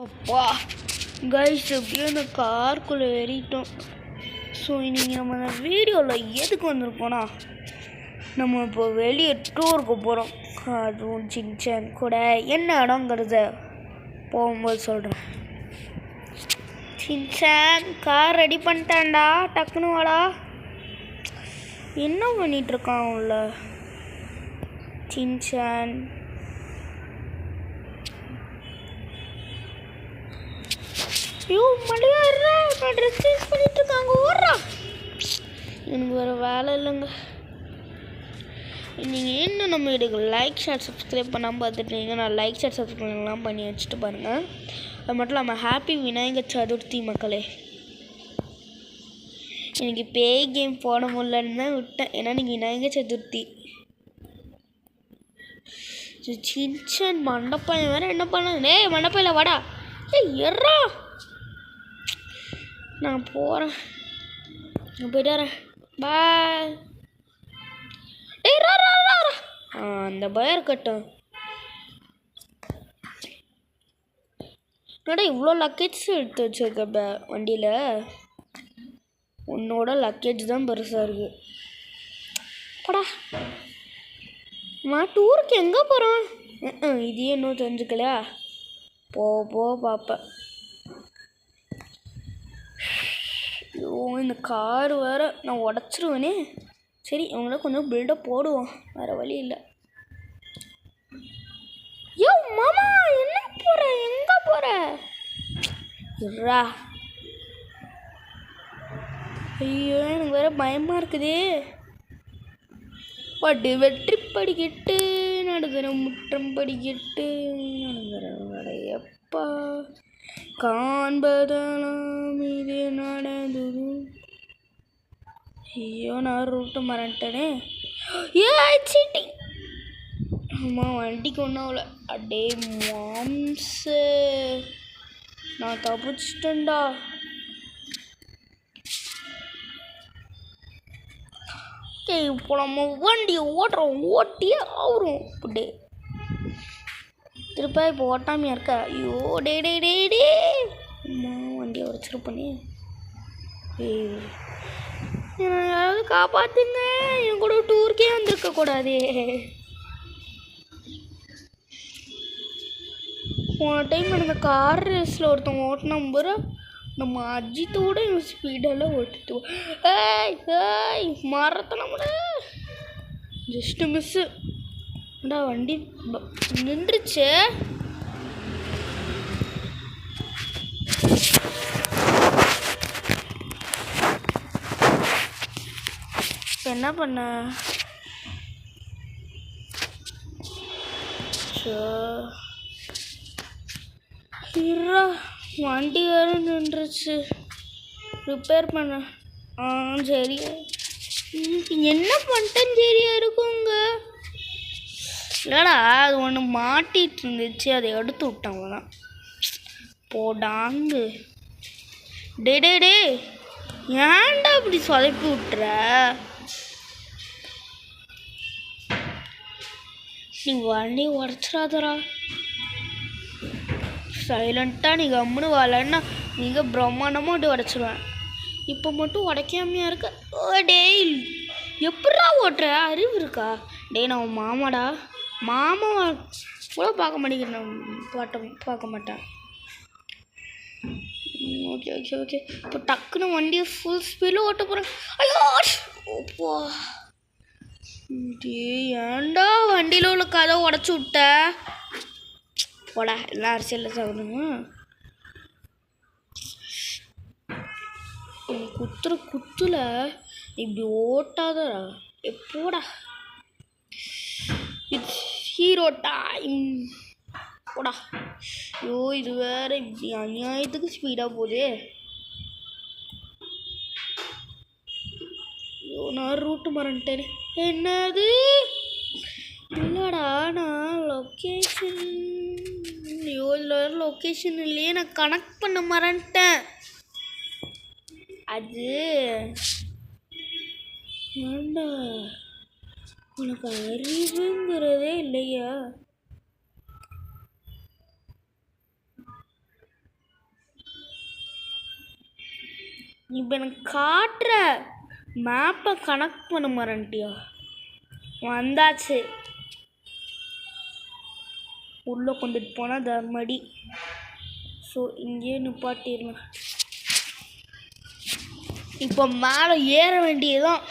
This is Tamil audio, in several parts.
அப்பா கைஸ் எப்படியும் அந்த காருக்குள்ளே ஏறிட்டோம். ஸோ இன்றைக்கி நம்ம அந்த வீடியோவில் எதுக்கு வந்திருக்கோன்னா, நம்ம இப்போ வெளியே டூருக்கு போகிறோம். அதுவும் சின்சான் கூட என்ன இடங்கிறத போகும்போது சொல்கிறேன். சின்சான் கார் ரெடி பண்ணிட்டான்டா, டக்குன்னு வாடா. என்ன பண்ணிகிட்ருக்கான் உள்ள சின்சான்? ஐயோ மடியாடுறா, நான் ட்ரெஸ் சேஞ்ச் பண்ணிட்டு இருக்காங்க, ஓடுறா. எனக்கு வேறு வேலை இல்லைங்க. நீங்கள் இன்னும் நம்ம வீடியோக்கு லைக் ஷேர் சப்ஸ்கிரைப் பண்ணாமல் பார்த்துட்டீங்க. நான் லைக் ஷேர் சப்ஸ்கிரைப்லாம் பண்ணி வச்சுட்டு பாருங்கள். அது மட்டும் இல்லாமல் ஹாப்பி விநாயகர் சதுர்த்தி மக்களே. எனக்கு பேய் கேம் போட முடியலன்னு தான் விட்டேன், ஏன்னா நீங்கள் விநாயகர் சதுர்த்தி. சின்சான் மண்டப்பையன் வேறு என்ன பண்ண? டேய் மண்டப்பையில் வாடா. எறா, நான் போகிறேன், நான் போயிட்டு வரேன், பாய். அந்த பயம் இருக்கட்டும். என்னடா இவ்வளோ லக்கேஜ் எடுத்து வச்சுருக்க வண்டியில்? உன்னோட லக்கேஜ் தான் பெருசாக இருக்குது. படா நான் டூருக்கு எங்கே போகிறோம்? இதையே இன்னும் தெரிஞ்சுக்கலையா? போ பார்ப்பேன். ஐயோ இந்த கார் வேறு நான் உடச்சிருவேனே. சரி இவங்கள கொஞ்சம் பில்டப் போடுவோம், வேறு வழி இல்லை. யோ மாமா, என்ன போகிற? எங்கே போகிற? இருடா. ஐயோ எனக்கு வேறு பயமாக இருக்குதே. பட்டு வெற்றி படிக்கட்டு நடுகிற முற்றம் படிக்கட்டு நடுகிற வரையப்பா காண்பதெல்லாம் இது நடந்தது. ஐயோ நான் ரூட்டு மறந்துட்டேனே. சீட்டிங். ஆமாம் வண்டிக்கு ஒன்றும் அவ்வளோ. அடே மாம்சு, நான் தப்பிச்சிட்டேன்டா. இப்போ நம்ம வண்டியை ஓட்டியே ஆகிறோம். அப்படியே திருப்பா இப்போ ஓட்டாமையா இருக்கா? ஐயோ டே டே டே டே அம்மா, வண்டியை உடச்சிருப்பனே. யாராவது காப்பாற்றுங்க, என் கூட டூருக்கே வந்திருக்க கூடாதே. போன டைம் எனக்கு கார் ரேஸில் ஒருத்தவங்க ஓட்டினா நம்புற, நம்ம அஜித்தோட ஸ்பீடெல்லாம் ஓட்டிட்டு மறத்தனம்டா. Just miss. டா வண்டி நின்றுச்சு. இப்போ என்ன பண்ண? வண்டி வேறு நின்றுச்சு, ரிப்பேர் பண்ண. சரி என்ன பண்ணிட்டேன்னு சரியா இருக்குங்க. இல்லைடா அது ஒன்று மாட்டிகிட்டு இருந்துச்சு, அதை எடுத்து விட்டாங்க தான். போடாங்கு. டே டே டே ஏன்டா இப்படி சொதப்பி விட்டுற? நீ வண்டி உடச்சிடாதரா. சைலண்ட்டாக நீ கம்முன்னு வரலன்னா மிக பிரம்மாண்டமாக அப்படி உடச்சிடுவேன். இப்போ மட்டும் உடைக்காமையா இருக்க. டேய் எப்படா ஓட்டுற? அறிவு இருக்கா? டேய் நான் மாமாடா, மாமா கூட பார்க்க மாட்டேங்கிறேன், பார்க்க மாட்டேன். ஓகே ஓகே ஓகே இப்போ டக்குன்னு வண்டியை ஃபுல் ஸ்பீடில் ஓட்ட போகிறேன். ஐயோ ஓப்பா, டே ஏன்டா வண்டியில் உள்ள கதை உடச்சி விட்ட? போடா, எல்லாம் அரசியலில் சாப்பிடுங்க. குத்துல இப்படி ஓட்டாதடா. எப்போடா இட்ஸ் ஹீரோ டைம். போடா. ஐயோ இது வேற இப்படி அநியாயத்துக்கு ஸ்பீடாக போதே. ஐயோ நான் ரூட்டு மறந்துட்டேன். என்னது? இல்லைடா நான் லொக்கேஷன். ஐயோ இதில் வேறு லொக்கேஷன் இல்லையே, நான் கனெக்ட் பண்ண மறந்துட்டேன். அது ஏண்டா உனக்கு அறிவுங்கிறதே இல்லையா? இப்போ எனக்கு காட்டுற மேப்பை கனெக்ட் பண்ண மாறேன்ட்டியா. வந்தாச்சு. உள்ளே கொண்டுட்டு போனால் தர்மடி. ஸோ இங்கேயே நிப்பாட்டிடலாம். இப்போ மேலே ஏற வேண்டியதுதான்.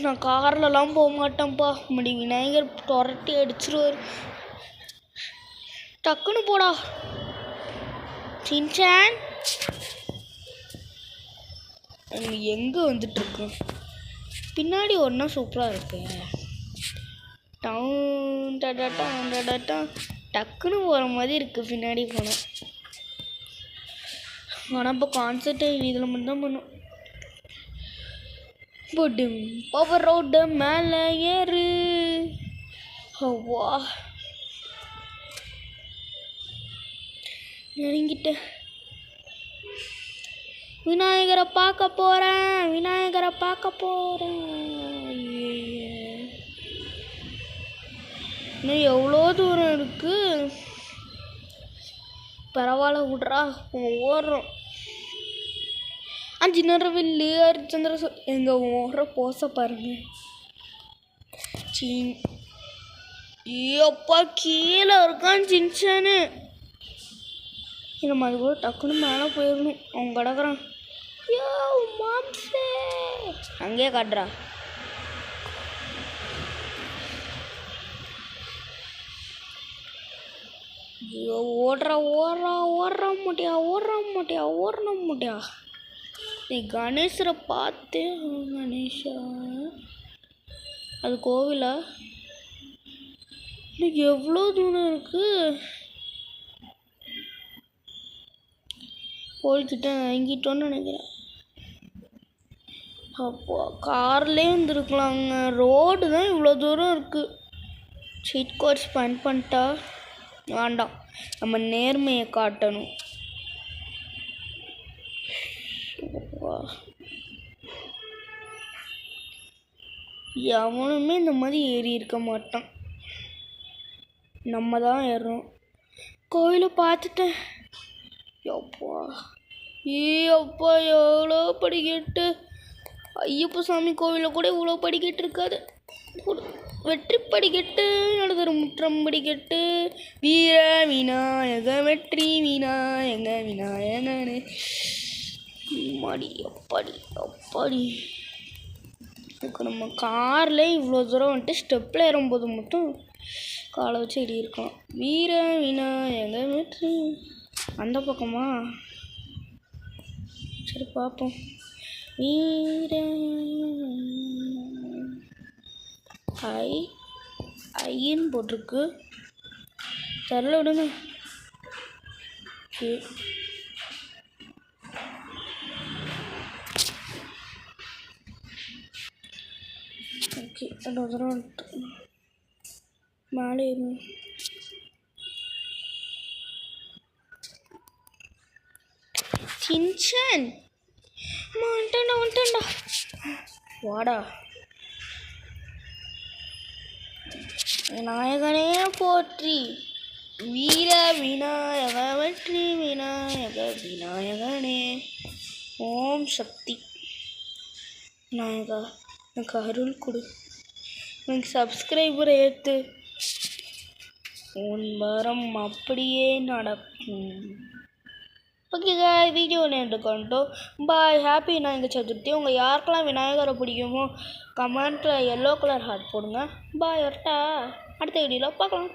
நான் கார்லலாம் போக மாட்டேன்ப்பா. முடி விநாயகர் துரட்டி அடிச்சிருவார். டக்குன்னு போடா சின்சான். எங்கே வந்துட்டுருக்கு? பின்னாடி ஒன்றா சூப்பராக இருக்கு. டவுன் டடா டக்குன்னு போகிற மாதிரி இருக்குது பின்னாடி போனேன். ஆனால் இப்போ கான்செர்ட் இதில் மட்டும் தான் பண்ணும். போட்டு பவர் ரோடு மேலே ஏறு. வா நெருங்கிட்ட. விநாயகரை பார்க்க போகிறேன். விநாயகரை பார்க்க போகிறேன். இன்னும் எவ்வளோ தூரம் இருக்கு. பரவாயில்ல விட்றா ஓடுறோம். அஞ்சினரவில்லு ஹரிச்சந்திர எங்கள் ஓடுற போச பாருங்க. அப்பா கீழே இருக்கான் சின்சானு. நம்ம அது கூட டக்குன்னு மேலே போயிடணும். அவன் கிடக்குறான். அங்கேயே காட்டுறா. ஐயோ ஓடுறா ஓடுறா ஓடுற மாட்டியா. நீ கணேசரை பார்த்து. கணேஷா அது கோவிலா? இன்னைக்கு எவ்வளோ தூரம் இருக்கு. கோயில்கிட்ட இறங்கிட்டோன்னு நினைக்கிறேன். அப்போ கார்லேயே வந்துருக்கலாங்க. ரோடு தான் இவ்வளோ தூரம் இருக்குது. சீட் கோட் ஸ்பெண்ட் பண்ணிட்டா வேண்டாம். நம்ம நேர்மையை காட்டணும். எவனுமே இந்த மாதிரி ஏறி இருக்க மாட்டான். நம்ம தான் ஏறுறோம். கோயிலை பார்த்துட்டேன். அப்பா அப்பா எவ்வளோ படிக்கட்டு. ஐயப்ப சாமி கோவிலில் கூட இவ்வளோ படிக்கட்டு இருக்காது. வெற்றி படிக்கட்டு, நடுதரும் முற்றம் படிக்கட்டு. வீர விநாயக வெற்றி விநாயக விநாயகனே மாடி. அப்பாடி இப்போ நம்ம காரில் இவ்வளோ தூரம் வந்துட்டு ஸ்டெப்பில் ஏறும்போது மட்டும் காலை வச்சு ஏறி இருக்கலாம். வீர விநாயக வெற்றி. அந்த பக்கமா? சரி பார்ப்போம். வீர ஐன்னு போட்டிருக்கு. தெரில விடுங்க. ஓகே ரெண்டு தூரம் மேலே ஏறும். சின்சான் வந்துட்டா வாடா. விநாயகனே போற்றி. வீர விநாயக வெற்றி விநாயக விநாயகனே ஓம் சக்தி. விநாயகா எனக்கு அருள் கொடு. எனக்கு சப்ஸ்கிரைபரை ஏற்று. உன் வரம் அப்படியே நடக்கும். ஓகே வீடியோ எடுக்கண்டோ பாய். ஹாப்பி விநாயகர் சதுர்த்தி. உங்கள் யாருக்கெல்லாம் விநாயகரை பிடிக்குமோ கமெண்ட்டில் எல்லோ கலர் ஹார்ட் போடுங்க. பாய் வரட்டா. அடுத்த வீடியோவில் பார்க்கலாம்.